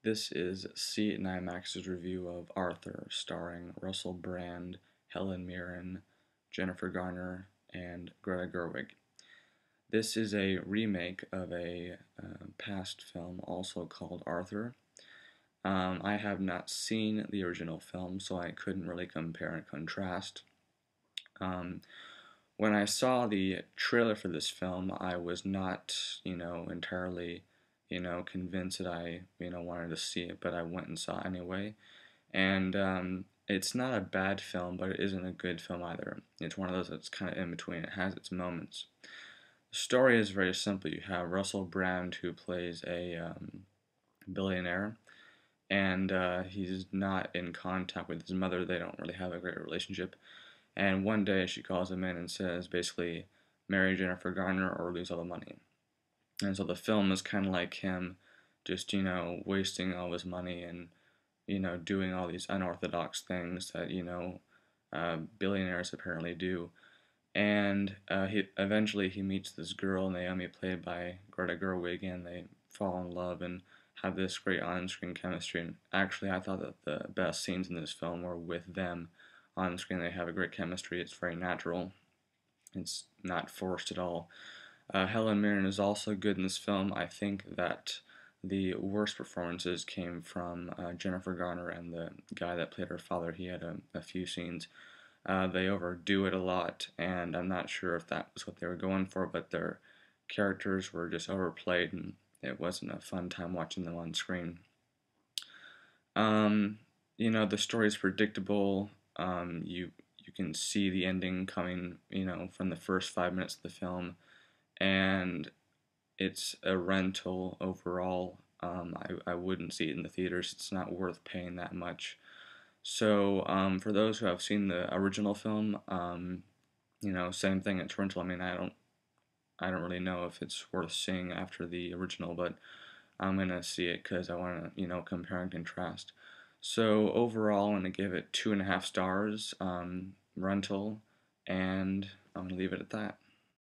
This is See It in IMAX's review of Arthur, starring Russell Brand, Helen Mirren, Jennifer Garner, and Greta Gerwig. This is a remake of a past film also called Arthur. I have not seen the original film, so I couldn't really compare and contrast. Um, when I saw the trailer for this film, I was not, entirely, convinced that I, wanted to see it, but I went and saw it anyway. And it's not a bad film, but it isn't a good film either. It's one of those that's kind of in between. It has its moments. The story is very simple. You have Russell Brand, who plays a billionaire, and he's not in contact with his mother. They don't really have a great relationship. And one day she calls him in and says, basically, marry Jennifer Garner or lose all the money. And so the film is kind of like him just, wasting all his money and, doing all these unorthodox things that, billionaires apparently do. And eventually he meets this girl, Naomi, played by Greta Gerwig, and they fall in love and have this great on-screen chemistry. And actually, I thought that the best scenes in this film were with them on screen. They have a great chemistry. It's very natural. It's not forced at all. Helen Mirren is also good in this film. I think that the worst performances came from Jennifer Garner and the guy that played her father. He had a few scenes. They overdo it a lot, and I'm not sure if that was what they were going for, but their characters were just overplayed, and it wasn't a fun time watching them on screen. The story is predictable. You can see the ending coming, from the first 5 minutes of the film, and it's a rental overall. I wouldn't see it in the theaters. It's not worth paying that much. So for those who have seen the original film, same thing. It's rental. I mean, I don't really know if it's worth seeing after the original, but I'm gonna see it because I want to, compare and contrast. So overall, I'm gonna give it 2.5 stars, rental, and I'm gonna leave it at that.